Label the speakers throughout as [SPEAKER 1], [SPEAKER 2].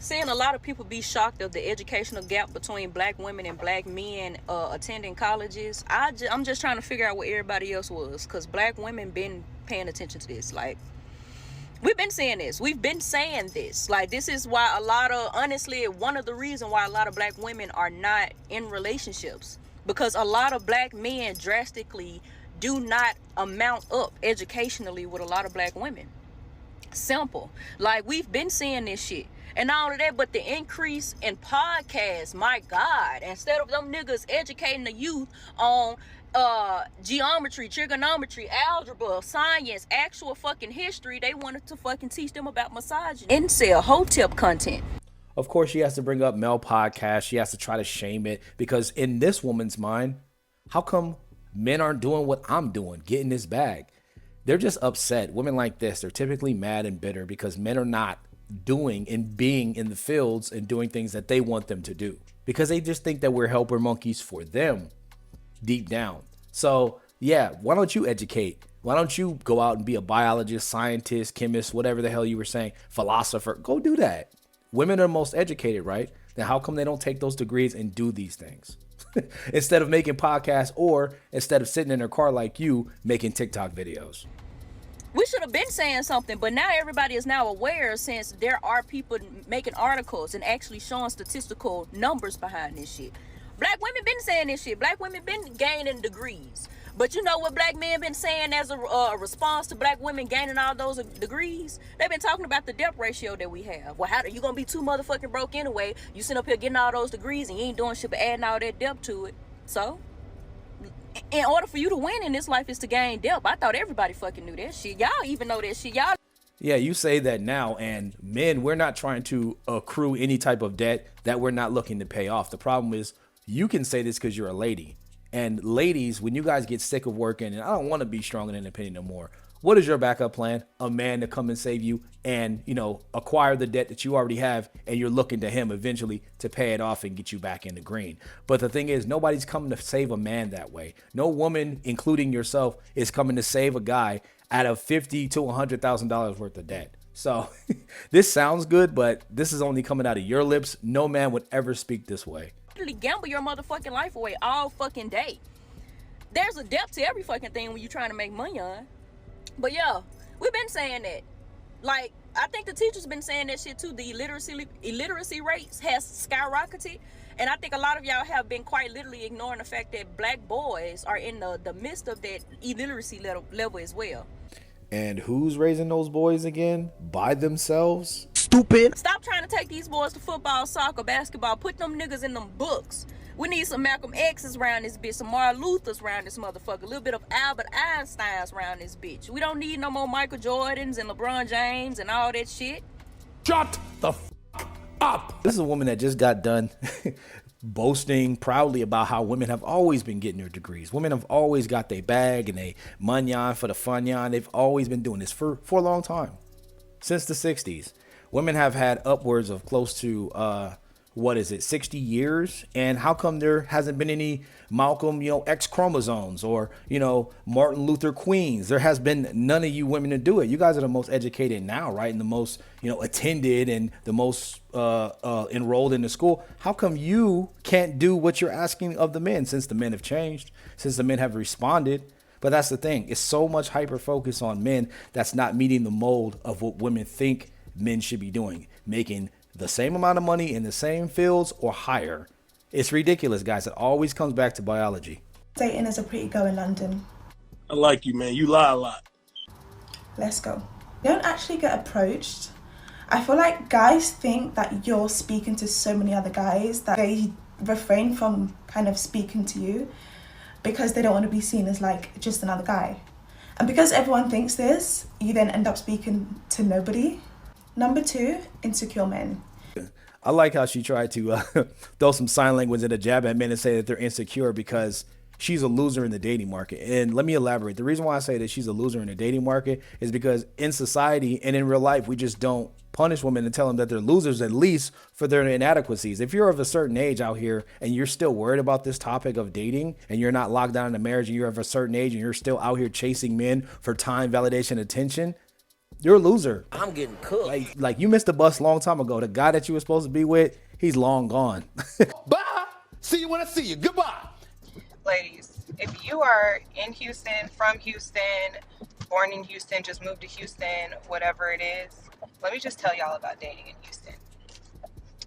[SPEAKER 1] Seeing a lot of people be shocked of the educational gap between black women and black men attending colleges. I'm just trying to figure out what everybody else was, because black women been paying attention to this. Like, we've been saying this. We've been saying this. Like, this is why honestly, one of the reasons why a lot of black women are not in relationships. Because a lot of black men drastically do not amount up educationally with a lot of black women. Simple. Like, we've been seeing this shit. And not only that, but the increase in podcasts, my God, instead of them niggas educating the youth on geometry, trigonometry, algebra, science, actual fucking history, they wanted to fucking teach them about misogyny. Incel, hotep content.
[SPEAKER 2] Of course, she has to bring up male podcasts. She has to try to shame it, because in this woman's mind, how come men aren't doing what I'm doing, getting this bag? They're just upset. Women like this, they're typically mad and bitter because men are not doing and being in the fields and doing things that they want them to do, because they just think that we're helper monkeys for them deep down. So yeah, why don't you educate? Why don't you go out and be a biologist, scientist, chemist, whatever the hell you were saying, philosopher? Go do that. Women are most educated, right? Then how come they don't take those degrees and do these things? Instead of making podcasts, or instead of sitting in their car like you making TikTok videos.
[SPEAKER 1] We should have been saying something, but now everybody is now aware, since there are people making articles and actually showing statistical numbers behind this shit. Black women been saying this shit. Black women been gaining degrees. But you know what black men been saying as a response to black women gaining all those degrees? They've been talking about the debt ratio that we have. Well, how are you gonna be too motherfucking broke anyway? You sit up here getting all those degrees and you ain't doing shit but adding all that debt to it. So, in order for you to win in this life is to gain debt. I thought everybody fucking knew that shit. Y'all even know that shit. Y'all.
[SPEAKER 2] Yeah, you say that now, and men, we're not trying to accrue any type of debt that we're not looking to pay off. The problem is, you can say this because you're a lady. And ladies, when you guys get sick of working, and I don't want to be strong and independent no more, what is your backup plan? A man to come and save you and, acquire the debt that you already have, and you're looking to him eventually to pay it off and get you back in the green. But the thing is, nobody's coming to save a man that way. No woman, including yourself, is coming to save a guy out of $50,000 to $100,000 worth of debt. So this sounds good, but this is only coming out of your lips. No man would ever speak this way.
[SPEAKER 1] Gamble your motherfucking life away all fucking day. There's a depth to every fucking thing when you're trying to make money on. But yeah, we've been saying that. Like, I think the teachers been saying that shit too. The illiteracy rates has skyrocketed. And I think a lot of y'all have been quite literally ignoring the fact that black boys are in the midst of that illiteracy level as well.
[SPEAKER 2] And who's raising those boys again? By themselves? Stupid.
[SPEAKER 1] Stop trying to take these boys to football, soccer, basketball. Put them niggas in them books. We need some Malcolm X's around this bitch, some Martin Luther's around this motherfucker, a little bit of Albert Einstein's around this bitch. We don't need no more Michael Jordans and LeBron James and all that shit.
[SPEAKER 2] Shut the f*** up. This is a woman that just got done boasting proudly about how women have always been getting their degrees. Women have always got their bag and they munyan for the funyan. They've always been doing this for a long time. Since the 60s. Women have had upwards of close to, 60 years? And how come there hasn't been any Malcolm, X chromosomes or, Martin Luther Queens? There has been none of you women to do it. You guys are the most educated now, right? And the most, attended and the most enrolled in the school. How come you can't do what you're asking of the men, since the men have changed, since the men have responded? But that's the thing. It's so much hyper focus on men that's not meeting the mold of what women think men should be doing, making the same amount of money in the same fields or higher. It's ridiculous, guys. It always comes back to biology.
[SPEAKER 3] Dating is a pretty go in London.
[SPEAKER 4] I like you, man. You lie a lot.
[SPEAKER 3] Let's go. Don't actually get approached. I feel like guys think that you're speaking to so many other guys that they refrain from kind of speaking to you because they don't want to be seen as like just another guy. And because everyone thinks this, you then end up speaking to nobody. Number 2, insecure men.
[SPEAKER 2] I like how she tried to throw some sign language and a jab at men and say that they're insecure because she's a loser in the dating market. And let me elaborate. The reason why I say that she's a loser in the dating market is because in society and in real life, we just don't punish women and tell them that they're losers, at least for their inadequacies. If you're of a certain age out here and you're still worried about this topic of dating and you're not locked down in a marriage and you're of a certain age and you're still out here chasing men for time, validation, attention, You're a loser.
[SPEAKER 5] I'm getting cooked.
[SPEAKER 2] Like you missed the bus a long time ago. The guy that you were supposed to be with, he's long gone.
[SPEAKER 6] Bye. See you when I see you. Goodbye.
[SPEAKER 7] Ladies, if you are in Houston, from Houston, born in Houston, just moved to Houston, whatever it is, let me just tell y'all about dating in Houston.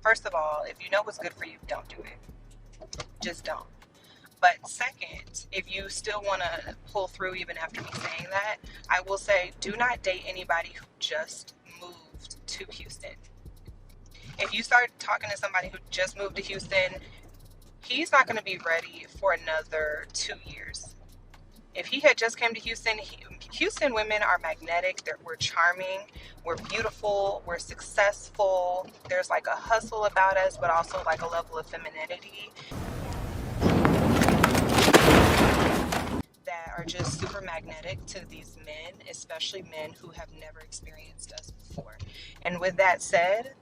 [SPEAKER 7] First of all, if you know what's good for you, don't do it. Just don't. But second, if you still want to pull through even after me saying that, I will say do not date anybody who just moved to Houston. If you start talking to somebody who just moved to Houston, he's not going to be ready for another 2 years. If he had just came to Houston, Houston women are magnetic. We're charming. We're beautiful. We're successful. There's like a hustle about us, but also like a level of femininity that are just super magnetic to these men, especially men who have never experienced us before. And with that said,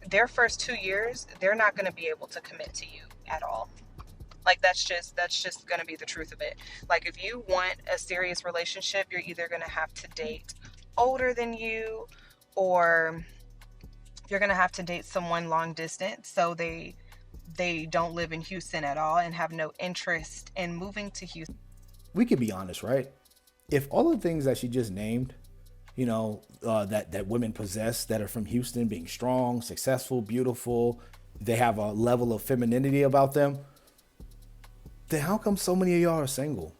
[SPEAKER 7] their first 2 years, they're not going to be able to commit to you at all. Like that's just going to be the truth of it. Like if you want a serious relationship, you're either going to have to date older than you, or you're going to have to date someone long distance so they don't live in Houston at all and have no interest in moving to Houston.
[SPEAKER 2] We could be honest, right? If all the things that she just named, you know, that women possess that are from Houston, being strong, successful, beautiful, they have a level of femininity about them, then how come so many of y'all are single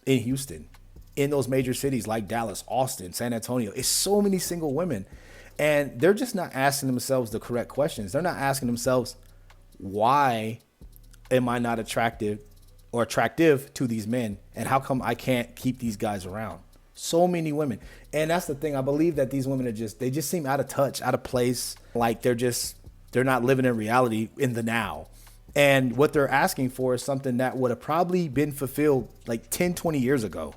[SPEAKER 2] in Houston, in those major cities like Dallas, Austin, San Antonio? It's so many single women, and they're just not asking themselves the correct questions. They're not asking themselves, why am I not attractive or attractive to these men? And how come I can't keep these guys around? So many women. And that's the thing. I believe that these women they just seem out of touch, out of place. Like they're not living in reality in the now. And what they're asking for is something that would have probably been fulfilled like 10, 20 years ago.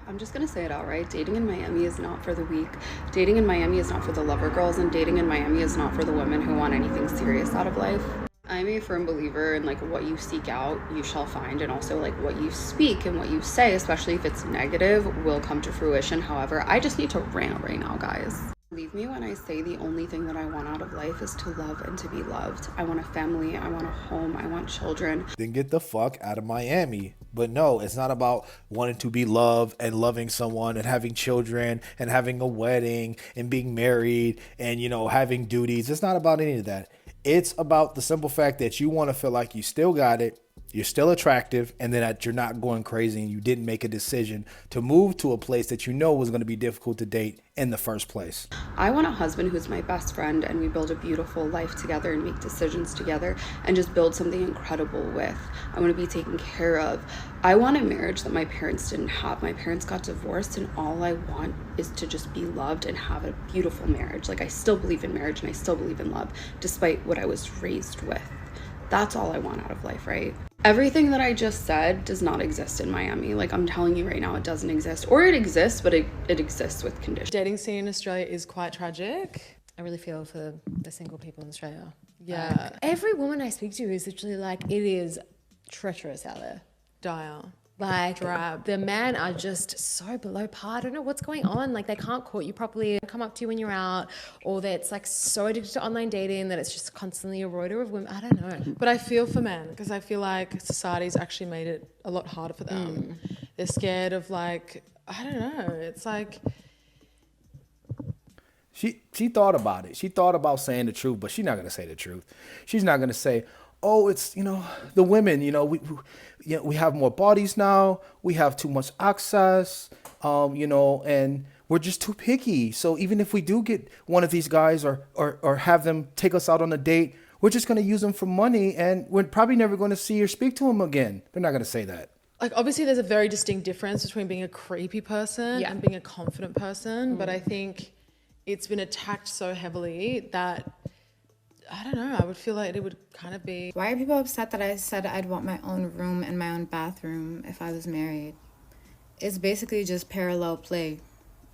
[SPEAKER 8] I'm just going to say it outright. Dating in Miami is not for the weak. Dating in Miami is not for the lover girls, and dating in Miami is not for the women who want anything serious out of life. I'm a firm believer in like what you seek out, you shall find, and also like what you speak and what you say, especially if it's negative, will come to fruition. However, I just need to rant right now, guys. Believe me when I say the only thing that I want out of life is to love and to be loved. I want a family, I want a home, I want children.
[SPEAKER 6] Then get the fuck out of Miami. But no, it's not about wanting to be loved and loving someone and having children and having a wedding and being married and, you know, having duties. It's not about any of that. It's about the simple fact that you want to feel like you still got it, you're still attractive, and then that you're not going crazy and you didn't make a decision to move to a place that you know was going to be difficult to date in the first place.
[SPEAKER 8] I want a husband who's my best friend and we build a beautiful life together and make decisions together and just build something incredible with. I want to be taken care of. I want a marriage that my parents didn't have. My parents got divorced and all I want is to just be loved and have a beautiful marriage. Like I still believe in marriage and I still believe in love despite what I was raised with. That's all I want out of life, right? Everything that I just said does not exist in Miami. Like I'm telling you right now, it doesn't exist. Or it exists, but it exists with conditions.
[SPEAKER 9] Dating scene in Australia is quite tragic.
[SPEAKER 10] I really feel for the single people in Australia.
[SPEAKER 9] Yeah.
[SPEAKER 10] Every woman I speak to is literally like, it is treacherous out there.
[SPEAKER 9] Dire.
[SPEAKER 10] Like
[SPEAKER 9] Drab.
[SPEAKER 10] the men are just so below par. I don't know what's going on. Like they can't court you properly, come up to you when you're out, or that's like so addicted to online dating that it's just constantly a rotor of women. I don't know.
[SPEAKER 9] But I feel for men because I feel like society's actually made it a lot harder for them. They're scared of like, I don't know. It's like...
[SPEAKER 2] She thought about it. She thought about saying the truth, but she's not going to say the truth. She's not going to say, oh, it's, you know, the women, you know, we have more bodies now. We have too much access, you know, and we're just too picky. So even if we do get one of these guys or have them take us out on a date, we're just going to use them for money and we're probably never going to see or speak to them again. They're not going to say that.
[SPEAKER 9] Like, obviously, there's a very distinct difference between being a creepy person and being a confident person. But I think it's been attacked so heavily that... I don't know, I would feel like it would kind of be...
[SPEAKER 11] Why are people upset that I said I'd want my own room and my own bathroom if I was married? It's basically just parallel play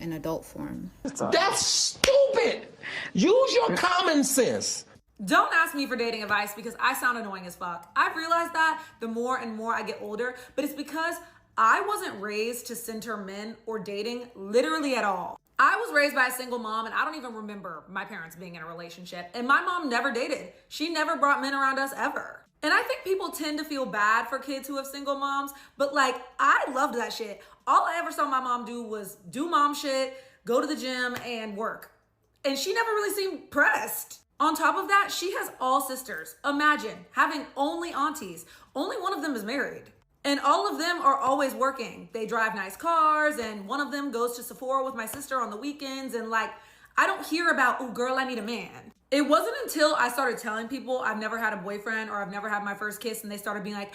[SPEAKER 11] in adult form.
[SPEAKER 5] That's stupid. Use your common sense.
[SPEAKER 12] Don't ask me for dating advice because I sound annoying as fuck. I've realized that the more and more I get older, but it's because I wasn't raised to center men or dating literally at all. I was raised by a single mom, and I don't even remember my parents being in a relationship. And my mom never dated. She never brought men around us ever. And I think people tend to feel bad for kids who have single moms, but like, I loved that shit. All I ever saw my mom do was do mom shit, go to the gym, and work. And she never really seemed pressed. On top of that, she has all sisters. Imagine having only aunties. Only one of them is married. And all of them are always working. They drive nice cars, and one of them goes to Sephora with my sister on the weekends. And like, I don't hear about, oh girl, I need a man. It wasn't until I started telling people I've never had a boyfriend or I've never had my first kiss, and they started being like,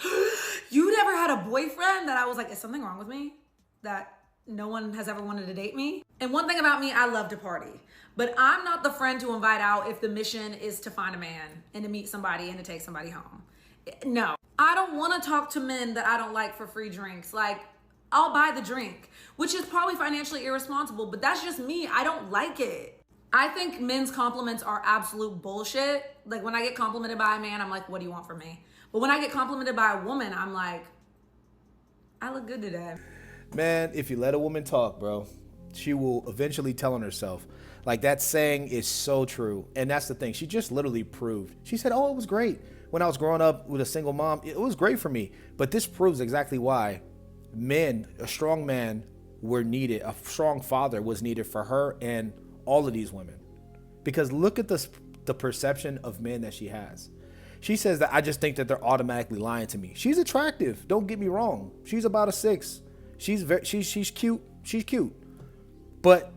[SPEAKER 12] you never had a boyfriend? That I was like, is something wrong with me? That no one has ever wanted to date me? And one thing about me, I love to party. But I'm not the friend to invite out if the mission is to find a man and to meet somebody and to take somebody home. No, I don't want to talk to men that I don't like for free drinks. Like, I'll buy the drink, which is probably financially irresponsible, but that's just me. I don't like it. I think men's compliments are absolute bullshit. Like, when I get complimented by a man, I'm like, what do you want from me? But when I get complimented by a woman, I'm like, I look good today.
[SPEAKER 2] Man, if you let a woman talk, bro, she will eventually tell on herself. Like, that saying is so true. And that's the thing. She just literally proved. She said, oh, it was great. When I was growing up with a single mom, it was great for me. But this proves exactly why men, a strong man, were needed. A strong father was needed for her and all of these women. Because look at the perception of men that she has. She says that I just think that they're automatically lying to me. She's attractive. Don't get me wrong. She's about a 6. She's cute. She's cute. But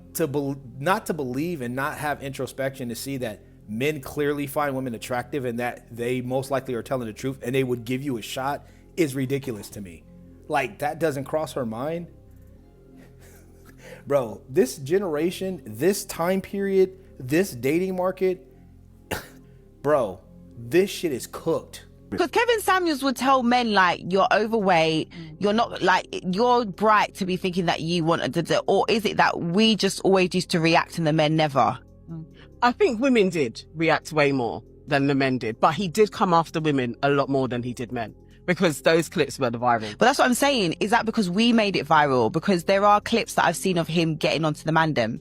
[SPEAKER 2] not to believe and not have introspection to see that men clearly find women attractive and that they most likely are telling the truth and they would give you a shot is ridiculous to me. Like, that doesn't cross her mind. Bro, this generation, this time period, this dating market, bro, this shit is cooked.
[SPEAKER 13] Because Kevin Samuels would tell men, like, you're overweight, you're not, like, you're bright to be thinking that you want to, or is it that we just always used to react and the men never?
[SPEAKER 14] I think women did react way more than the men did, but he did come after women a lot more than he did men because those clips were the viral.
[SPEAKER 13] But that's what I'm saying. Is that because we made it viral? Because there are clips that I've seen of him getting onto the mandem.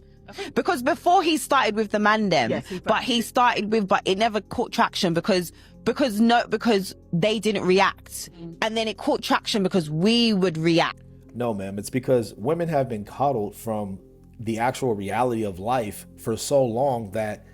[SPEAKER 13] Because before he started with the mandem, yes, but it never caught traction because they didn't react. And then it caught traction because we would react.
[SPEAKER 2] No, ma'am, it's because women have been coddled from the actual reality of life for so long that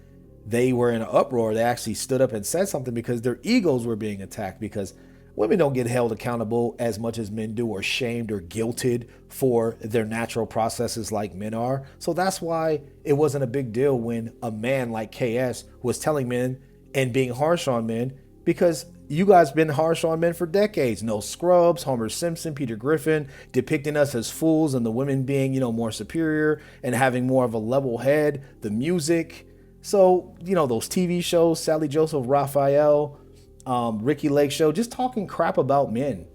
[SPEAKER 2] they were in an uproar. They actually stood up and said something because their egos were being attacked, because women don't get held accountable as much as men do, or shamed or guilted for their natural processes like men are. So that's why it wasn't a big deal when a man like KS was telling men and being harsh on men, because you guys been harsh on men for decades. No Scrubs, Homer Simpson, Peter Griffin, depicting us as fools and the women being, more superior and having more of a level head, the music. So, those TV shows, Sally Joseph, Raphael, Ricky Lake Show, just talking crap about men.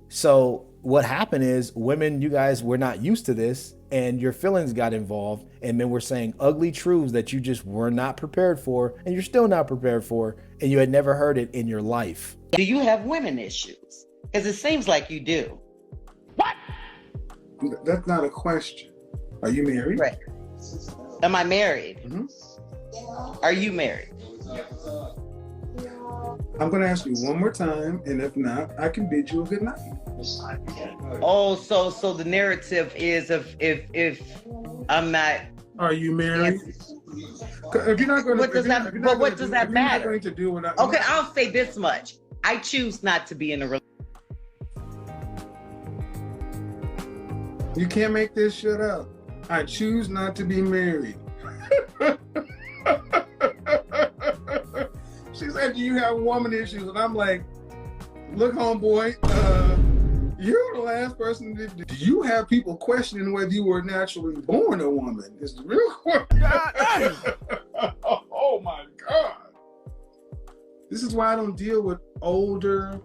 [SPEAKER 2] So what happened is, women, you guys were not used to this, and your feelings got involved, and men were saying ugly truths that you just were not prepared for, and you're still not prepared for, and you had never heard it in your life.
[SPEAKER 15] Do you have women issues? Because it seems like you do. What?
[SPEAKER 16] That's not a question. Are you married?
[SPEAKER 15] Right. Am I married?
[SPEAKER 16] Mm-hmm.
[SPEAKER 15] Are you married?
[SPEAKER 16] I'm going to ask you one more time, and if not, I can bid you a good night.
[SPEAKER 15] Oh, so the narrative is if I'm not.
[SPEAKER 16] Are you married? If you're not going to,
[SPEAKER 15] what does that matter?
[SPEAKER 16] Going to do what
[SPEAKER 15] okay, I'll say this much: I choose not to be in a relationship.
[SPEAKER 16] You can't make this shit up. I choose not to be married. She said, do you have woman issues? And I'm like, look, homeboy, you're the last person. Do you have people questioning whether you were naturally born a woman? It's the real question. Oh my God. This is why I don't deal with older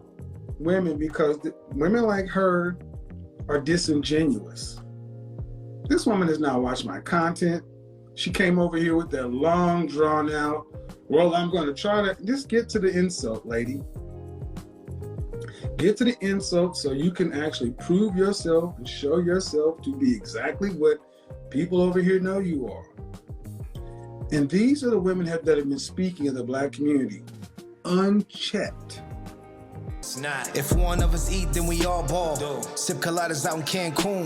[SPEAKER 16] women, because women like her are disingenuous. This woman has not watched my content. She came over here with that long, drawn out, well, I'm going to try to just get to the insult, lady. Get to the insult so you can actually prove yourself and show yourself to be exactly what people over here know you are. And these are the women that have been speaking of the Black community unchecked.
[SPEAKER 17] It's not. If one of us eat, then we all ball. Sip coladas out in Cancun.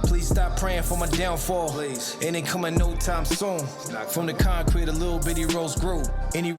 [SPEAKER 17] Please stop praying for my downfall. Please. It ain't coming no time soon. From the concrete, a little bitty rose grew. Any